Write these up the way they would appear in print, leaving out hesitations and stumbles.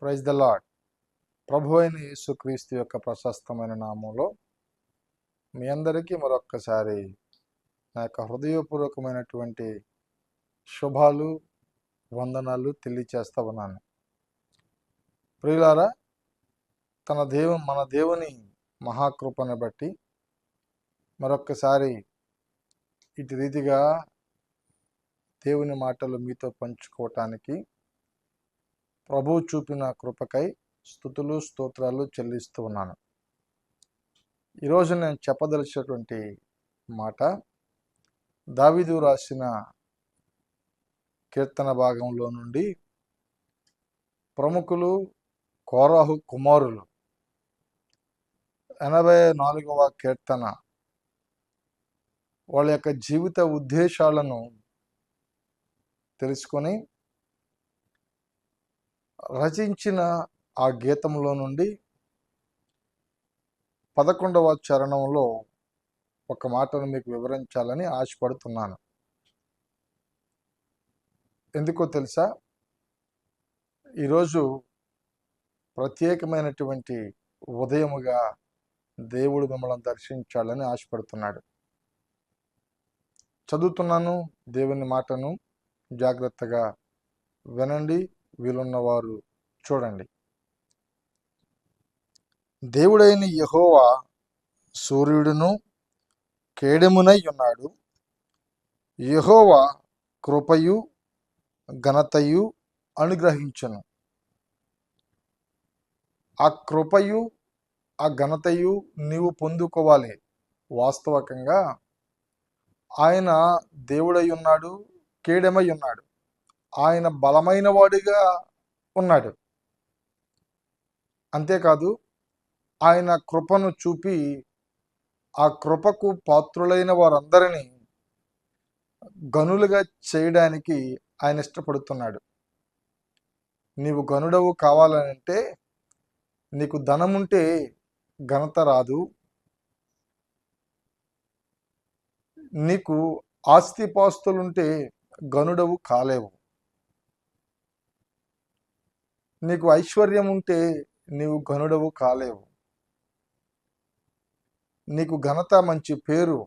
Praise the lord. ప్రభు అయిన యేసుక్రీస్తు యొక్క ప్రశస్తమైన నామంలో మీ అందరికీ మరొక్కసారి నా యొక్క హృదయపూర్వకమైనటువంటి శుభాలు, వందనాలు తెలియచేస్తా ఉన్నాను. ప్రియులారా, మన దేవుని మహాకృపను బట్టి మరొక్కసారి ఇటు రీతిగా దేవుని మాటలు మీతో పంచుకోవటానికి ప్రభువు చూపిన కృపకై స్తుతులు స్తోత్రాలు చెల్లిస్తూ ఉన్నాను. ఈరోజు నేను చెప్పదలిచినటువంటి మాట దావీదు రాసిన కీర్తన భాగంలో నుండి ప్రముఖులు కోరాహు కుమారులు 84వ కీర్తన వాళ్ళ యొక్క జీవిత ఉద్దేశాలను తెలుసుకొని రచించిన ఆ గీతంలో నుండి 11వ చరణంలో ఒక మాటను మీకు వివరించాలని ఆశపడుతున్నాను. ఎందుకో తెలుసా, ఈరోజు ప్రత్యేకమైనటువంటి ఉదయముగా దేవుడు మిమ్మల్ని దర్శించాలని ఆశపడుతున్నాడు. చదువుతున్నాను దేవుని మాటను, జాగ్రత్తగా వినండి, వీలున్నవారు చూడండి. దేవుడైన యెహోవా సూర్యుడును కేడెమునై ఉన్నాడు. యెహోవా కృపయు ఘనతయు అనుగ్రహించును. ఆ కృపయు ఆ ఘనతయు నీవు పొందుకోవాలి. వాస్తవకంగా ఆయన దేవుడై ఉన్నాడు, కేడెమై ఉన్నాడు. ఆయన బలమైన వాడిగా ఉన్నాడు. అంతేకాదు, ఆయన కృపను చూపి ఆ కృపకు పాత్రులైన వారందరినీ గనులుగా చేయడానికి ఆయన ఇష్టపడుతున్నాడు. నీవు గనుడవు కావాలంటే నీకు ధనముంటే ఘనత రాదు, నీకు ఆస్తిపాస్తులుంటే గనుడవు కాలేవు, నీకు ఐశ్వర్యం ఉంటే నీవు గనుడవు కాలేవు, నీకు ఘనత మంచి పేరు.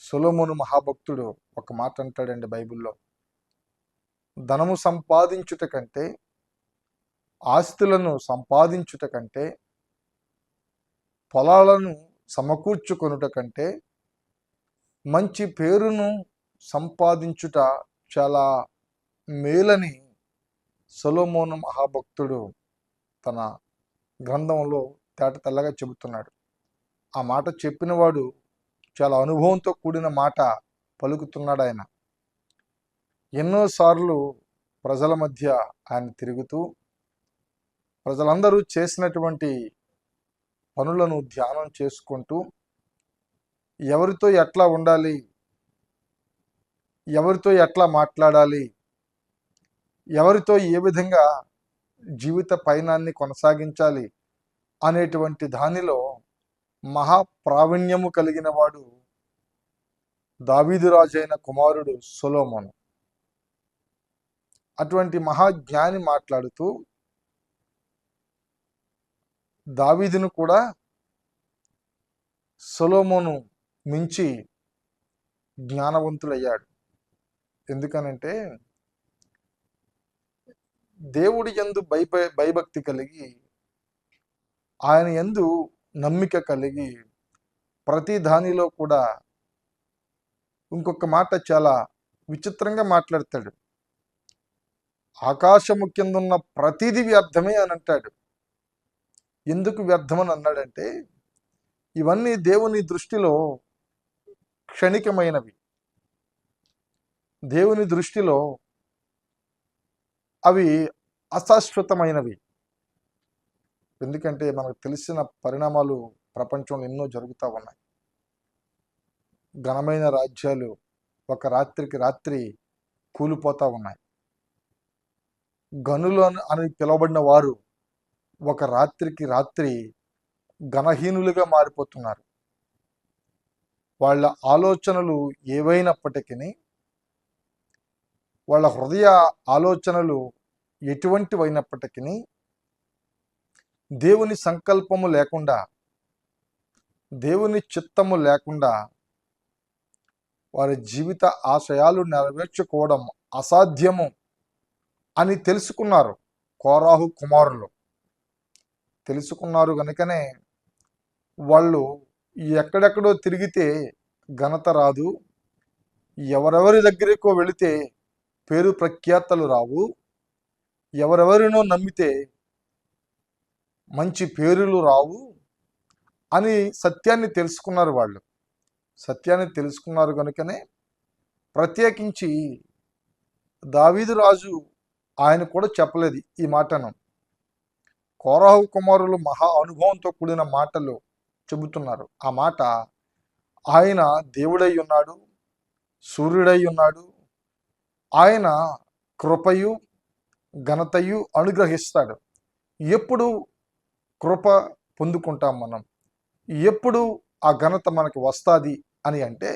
సొలొమోను మహాభక్తుడు ఒక మాట అంటాడండి బైబిల్లో, ధనము సంపాదించుట కంటే, ఆస్తులను సంపాదించుట కంటే, పొలాలను సమకూర్చుకొనుట కంటే మంచి పేరును సంపాదించుట చాలా మేలని సొలొమోను మహాభక్తుడు తన గ్రంథంలో తేటతెల్లగా చెబుతున్నాడు. ఆ మాట చెప్పినవాడు చాలా అనుభవంతో కూడిన మాట పలుకుతున్నాడు. ఆయన ఎన్నోసార్లు ప్రజల మధ్య ఆయన తిరుగుతూ ప్రజలందరూ చేసినటువంటి పనులను ధ్యానం చేసుకుంటూ ఎవరితో ఎట్లా ఉండాలి, ఎవరితో ఎట్లా మాట్లాడాలి, ఎవరితో ఏ విధంగా జీవిత పయనాన్ని కొనసాగించాలి అనేటువంటి దానిలో మహాప్రావీణ్యము కలిగిన వాడు దావీదు రాజైన కుమారుడు సొలొమోను. అటువంటి మహాజ్ఞాని మాట్లాడుతూ దావీదును కూడా సొలొమోను మించి జ్ఞానవంతుడయ్యాడు. ఎందుకనంటే దేవుడి యందు భయభక్తి కలిగి, ఆయన యందు నమ్మిక కలిగి, ప్రతి దానిలో కూడా ఇంకొక మాట చాలా విచిత్రంగా మాట్లాడతాడు. ఆకాశము కింద ఉన్న ప్రతిదీ వ్యర్థమే అని అంటాడు. ఎందుకు వ్యర్థమని అన్నాడంటే, ఇవన్నీ దేవుని దృష్టిలో క్షణికమైనవి, దేవుని దృష్టిలో అవి అశాశ్వతమైనవి. ఎందుకంటే మనకు తెలిసిన పరిణామాలు ప్రపంచంలో ఎన్నో జరుగుతూ ఉన్నాయి. ఘనమైన రాజ్యాలు ఒక రాత్రికి రాత్రి కూలిపోతూ ఉన్నాయి. గనులు అని పిలువబడిన వారు ఒక రాత్రికి రాత్రి ఘనహీనులుగా మారిపోతున్నారు. వాళ్ళ ఆలోచనలు ఏవైనప్పటికీ వాళ్ళ హృదయ ఆలోచనలు ఎటువంటివైనప్పటికీ దేవుని సంకల్పము లేకుండా, దేవుని చిత్తము లేకుండా వారి జీవిత ఆశయాలు నెరవేర్చుకోవడం అసాధ్యము అని తెలుసుకున్నారు కోరాహు కుమారులు. తెలుసుకున్నారు కనుకనే వాళ్ళు ఎక్కడెక్కడో తిరిగితే ఘనత రాదు, ఎవరెవరి దగ్గరికో వెళితే పేరు ప్రఖ్యాతలు రావు, ఎవరెవరినో నమ్మితే మంచి పేరులు రావు అని సత్యాన్ని తెలుసుకున్నారు. వాళ్ళు సత్యాన్ని తెలుసుకున్నారు కనుకనే ప్రత్యేకించి దావీదు రాజు ఆయన కూడా చెప్పలేదు ఈ మాటను. కోరాహు కుమారులు మహా అనుభవంతో కూడిన మాటలు చెబుతున్నారు. ఆ మాట, ఆయన దేవుడై ఉన్నాడు, సూర్యుడై ఉన్నాడు, ఆయన కృపయు ఘనతయు అనుగ్రహిస్తాడు. ఎప్పుడు కృప పొందుకుంటాం మనం, ఎప్పుడు ఆ ఘనత మనకు వస్తుంది అని అంటే,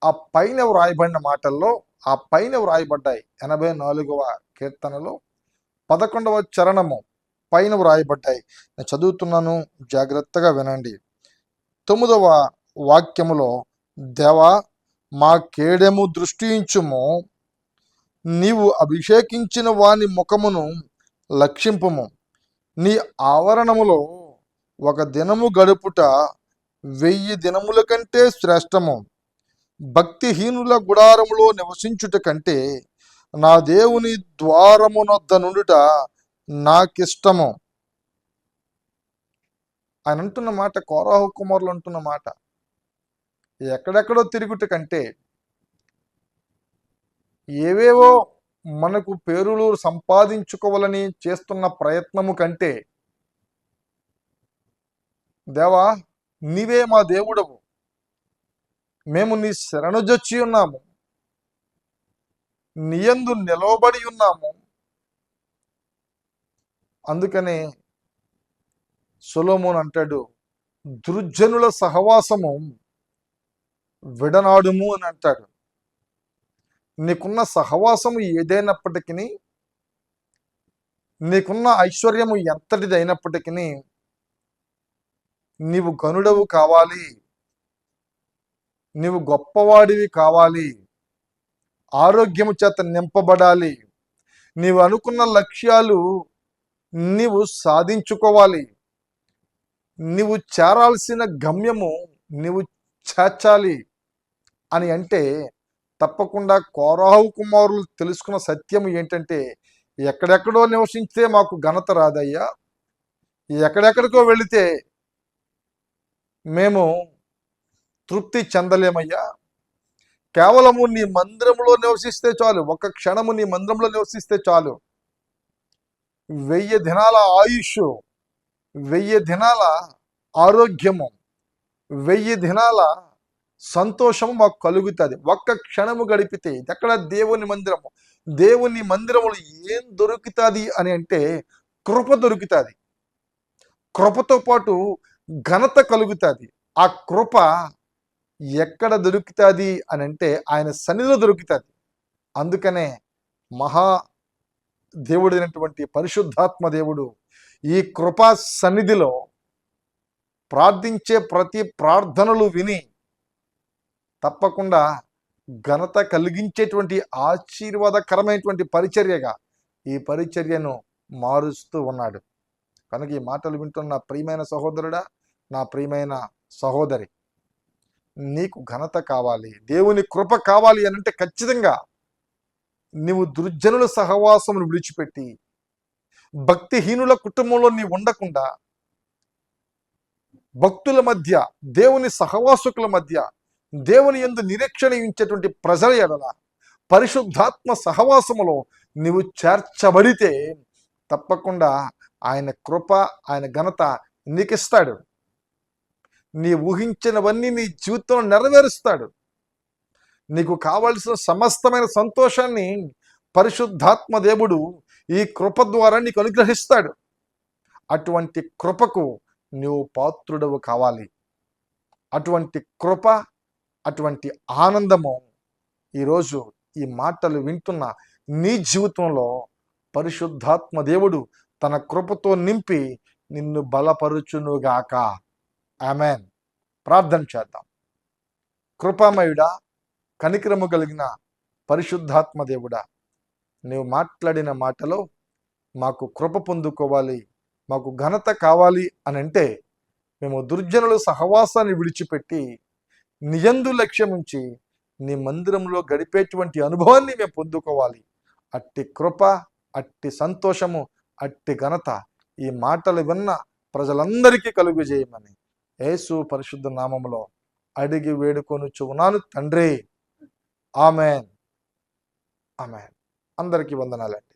ఆ పైన వ్రాయబడిన మాటల్లో, ఆ పైన వ్రాయబడ్డాయి 84వ కీర్తనలో 11వ చరణము పైన వ్రాయబడ్డాయి. నేను చదువుతున్నాను, జాగ్రత్తగా వినండి. 9వ వాక్యములో, దేవా మా కేడెము దృష్టించుము, నీవు అభిషేకించిన వాని ముఖమును లక్షింపుము. నీ ఆవరణములో ఒక దినము గడుపుట 1000 దినముల కంటే శ్రేష్టము. భక్తిహీనుల గుడారములో నివసించుట కంటే నా దేవుని ద్వారమునొద్ద నుండుట నాకిష్టము. ఆయన అంటున్న మాట, కోరాహు కుమారులు అంటున్న మాట, ఎక్కడెక్కడో తిరుగుట కంటే, ఏవేవో మనకు పేరులు సంపాదించుకోవాలని చేస్తున్న ప్రయత్నము కంటే, దేవా నీవే మా దేవుడవు, మేము నీ శరణుజొచ్చి ఉన్నాము, నీయందు నిలవబడి ఉన్నాము. అందుకనే సొలొమోను అంటాడు, దుర్జనుల సహవాసము విడనాడుము అని అంటాడు. నీకున్న సహవాసము ఏదైనప్పటికీ, నీకున్న ఐశ్వర్యము ఎంతటిదైనప్పటికీ, నీవు గనుడవు కావాలి, నీవు గొప్పవాడివి కావాలి, ఆరోగ్యము చేత నింపబడాలి, నీవు అనుకున్న లక్ష్యాలు నీవు సాధించుకోవాలి, నీవు చేరాల్సిన గమ్యము నీవు చేర్చాలి అని అంటే, తప్పకుండా కోరాహు కుమారులు తెలుసుకున్న సత్యం ఏంటంటే, ఎక్కడెక్కడో నివసించితే మాకు ఘనత రాదయ్యా, ఎక్కడెక్కడికో వెళితే మేము తృప్తి చెందలేమయ్యా, కేవలము నీ మందిరంలో నివసిస్తే చాలు, ఒక క్షణము నీ మందిరంలో నివసిస్తే చాలు. 1000 దినాల ఆయుష్, 1000 దినాల ఆరోగ్యము, 1000 దినాల సంతోషము మాకు కలుగుతుంది ఒక్క క్షణము గడిపితే. ఎక్కడ దేవుని మందిరము, దేవుని మందిరములు ఏం దొరుకుతుంది అని అంటే, కృప దొరుకుతుంది. కృపతో పాటు ఘనత కలుగుతుంది. ఆ కృప ఎక్కడ దొరుకుతుంది అని అంటే, ఆయన సన్నిధిలో దొరుకుతుంది. అందుకనే మహా దేవుడైనటువంటి పరిశుద్ధాత్మ దేవుడు ఈ కృపా సన్నిధిలో ప్రార్థించే ప్రతి ప్రార్థనలు విని తప్పకుండా ఘనత కలిగించేటువంటి ఆశీర్వాదకరమైనటువంటి పరిచర్యగా ఈ పరిచర్యను మారుస్తూ ఉన్నాడు. కనుక ఈ మాటలు వింటున్న ప్రియమైన సహోదరుడా, నా ప్రియమైన సహోదరి, నీకు ఘనత కావాలి, దేవుని కృప కావాలి అని అంటే, ఖచ్చితంగా నీవు దుర్జనుల సహవాసమును విడిచిపెట్టి, భక్తిహీనుల కుటుంబంలో నీవు ఉండకుండా, భక్తుల మధ్య, దేవుని సహవాసకుల మధ్య, దేవుని యందు నిరీక్షణ ఉంచేటువంటి ప్రజల ఎడల పరిశుద్ధాత్మ సహవాసములో నీవు చేర్చబడితే, తప్పకుండా ఆయన కృప, ఆయన ఘనత నీకిస్తాడు. నీ ఊహించినవన్నీ నీ జీవితంలో నెరవేరుస్తాడు. నీకు కావలసిన సమస్తమైన సంతోషాన్ని పరిశుద్ధాత్మ దేవుడు ఈ కృప ద్వారా నీకు అనుగ్రహిస్తాడు. అటువంటి కృపకు నువ్వు పాత్రుడవు కావాలి. అటువంటి కృప, అటువంటి ఆనందము ఈరోజు ఈ మాటలు వింటున్న నీ జీవితంలో పరిశుద్ధాత్మ దేవుడు తన కృపతో నింపి నిన్ను బలపరుచునుగాక. ఆమెన్. ప్రార్థన చేద్దాం. కృపామయుడా, కనికరము కలిగిన పరిశుద్ధాత్మ దేవుడా, నీవు మాట్లాడిన మాటలో మాకు కృప పొందుకోవాలి, మాకు ఘనత కావాలి అని అంటే మేము దుర్జనుల సహవాసాన్ని విడిచిపెట్టి నియందు లక్ష్యం ఉంచి నీ మందిరంలో గడిపేటువంటి అనుభవాన్ని మేము పొందుకోవాలి. అట్టి కృప, అట్టి సంతోషము, అట్టి ఘనత ఈ మాటలు విన్న ప్రజలందరికీ కలుగు చేయమని యేసు పరిశుద్ధ నామములో అడిగి వేడుకొనుచున్నాను తండ్రి. ఆమెన్. ఆమెన్. అందరికీ వందనాలండి.